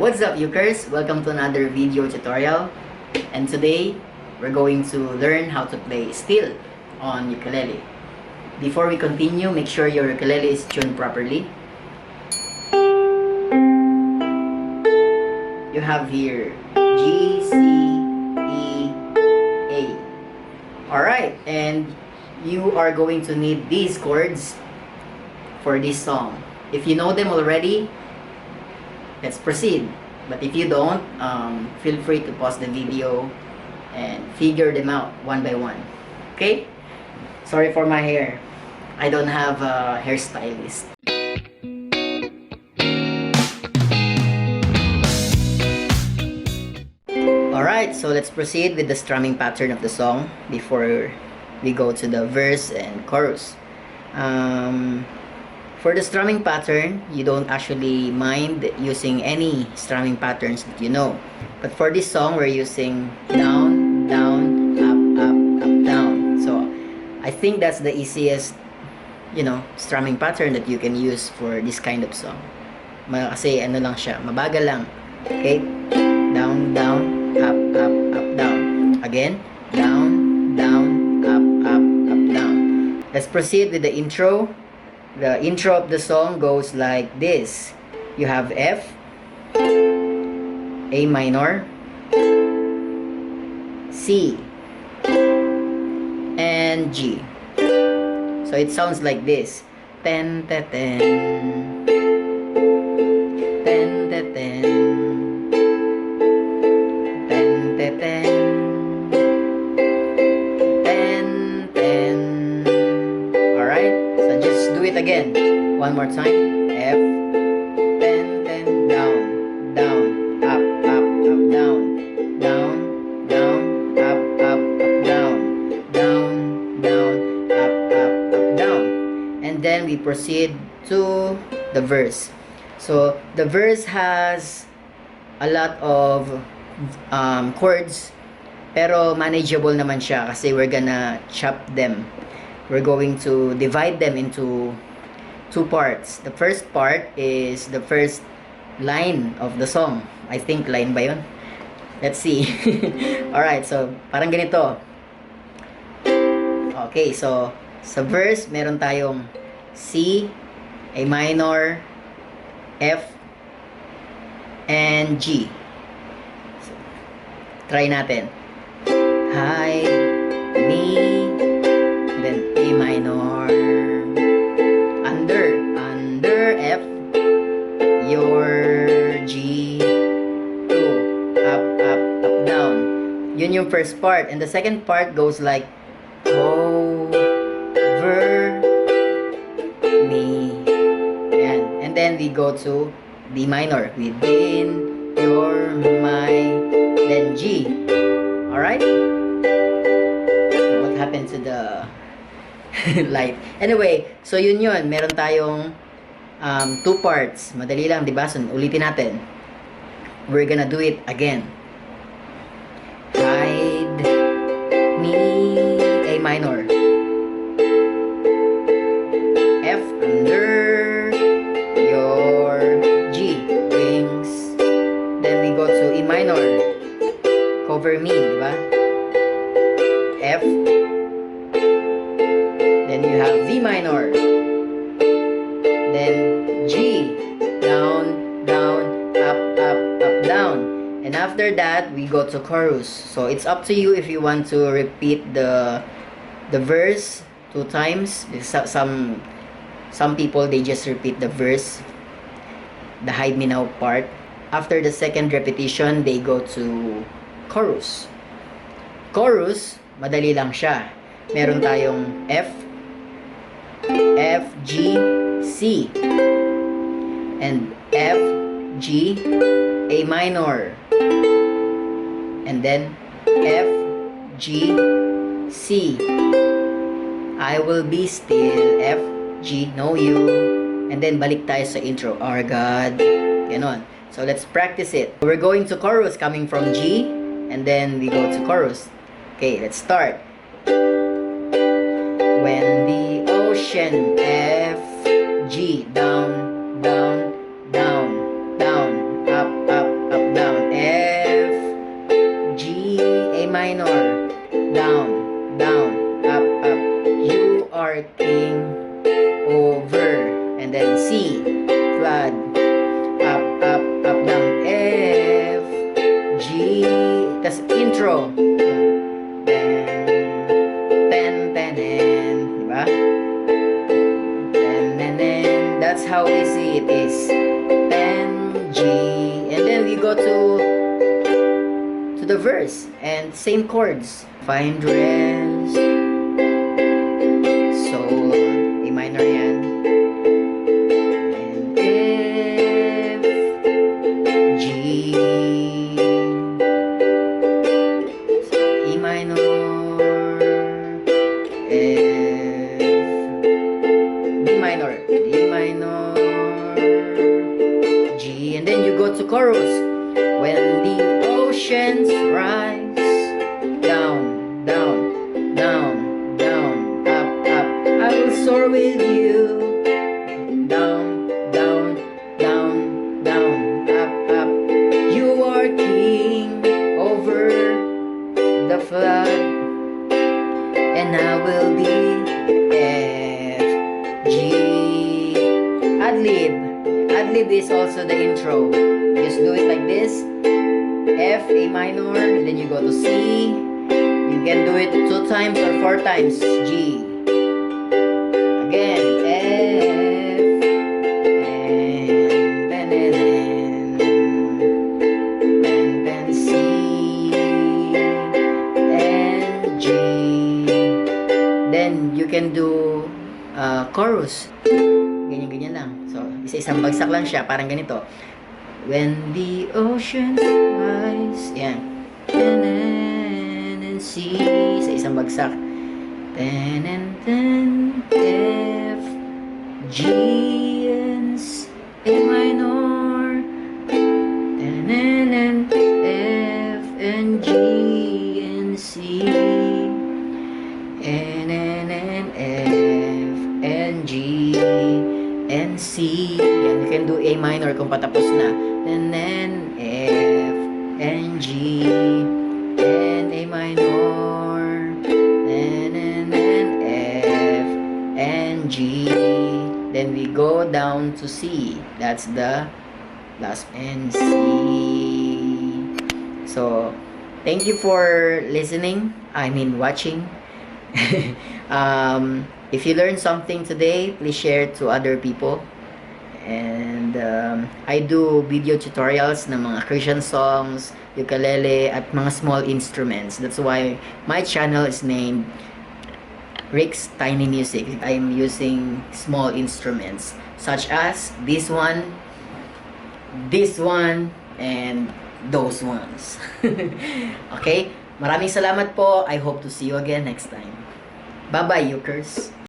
What's up, ukers? Welcome to another video tutorial. And today, we're going to learn how to play steel on ukulele. Before we continue, make sure your ukulele is tuned properly. You have here G, C, E, A. Alright, and you are going to need these chords for this song. If you know them already, let's proceed. But if you don't, feel free to pause the video and figure them out one by one. Okay? Sorry for my hair. I don't have a hairstylist. Alright, so let's proceed with the strumming pattern of the song before we go to the verse and chorus. For the strumming pattern, you don't actually mind using any strumming patterns that you know. But for this song, we're using down, down, up, up, up, down. So I think that's the easiest, strumming pattern that you can use for this kind of song. Kasi ano lang siya, mabagal lang. Okay? Down, down, up, up, up, down. Again, down, down, up, up, up, down. Let's proceed with the intro. The intro of the song goes like this. You have F, A minor, C, and G. So it sounds like this. Ten, ten, ten. Ten, ten, ten. Ten, ten, ten. Again, one more time. F, 10, 10, down, down, up, up, up, down, down, down, up, up, up, down, down, down, up, up, up, down. And then we proceed to the verse. So the verse has a lot of chords, pero manageable naman siya kasi we're gonna chop them. We're going to divide them into two parts. The first part is the first line of the song. I think line ba yun? Let's see. Alright, so parang ganito. Okay, so sa verse, meron tayong C, A minor, F, and G. So, try natin. Hi, me, then A minor, under F, your G, 2, up, up, up, down. Yun yung first part. And the second part goes like over me. Yan. And then we go to D minor. Within your mind, then G. Alright? What happened to the light? Anyway, so yun. Meron tayong two parts. Madali lang, diba? So, ulitin natin. We're gonna do it again. Hide me, A minor, F under your G, wings. Then we go to E minor, cover me, diba? F. Then you have V minor. Then G, down, down, up, up, up, down. And after that, we go to chorus. So it's up to you if you want to repeat the verse 2 times. Some people, they just repeat the verse, the hide me now part. After the second repetition, they go to chorus. Chorus, madali lang siya. Meron tayong F, F, G, C, and F, G, A minor, and then F, G, C. I will be still, F, G, know you, and then balik tayo sa intro, our God, ganon. So let's practice it. We're going to chorus coming from G, and then we go to chorus. Okay, let's start. When the ocean, F, G, down, down, down, down, up, up, go to the verse and same chords. Find rest, so A minor yan, and F, G, E minor, F, B minor, D minor, G, and then you go to chorus. When the oceans rise, down, down, down, down, up, up, I will soar with you. Down, down, down, down, up, up, you are king over the flood, and I will be F, G. Ad-lib. Ad-lib is also the intro. Just do it like this. F, A minor, and then you go to C. You can do it 2 times or 4 times. G. Again, F, and then C, and G. Then you can do chorus. Ganyan-ganyan lang. So, isa-isang bagsak lang siya, parang ganito. When the oceans rise, yan. And C, sa isang bagsak. And F, G, and A minor. And F, and G, and C. And F, and G, and C. Yan, you can do A minor kung patapos na. And then F, and G, and A minor, and F, and G. Then we go down to C. That's the last, and C. So, thank you for listening. I mean, watching. If you learned something today, please share it to other people. And I do video tutorials ng mga Christian songs, ukulele, at mga small instruments. That's why my channel is named Rick's Tiny Music. I'm using small instruments such as this one, and those ones. Okay? Maraming salamat po. I hope to see you again next time. Bye-bye, ukers!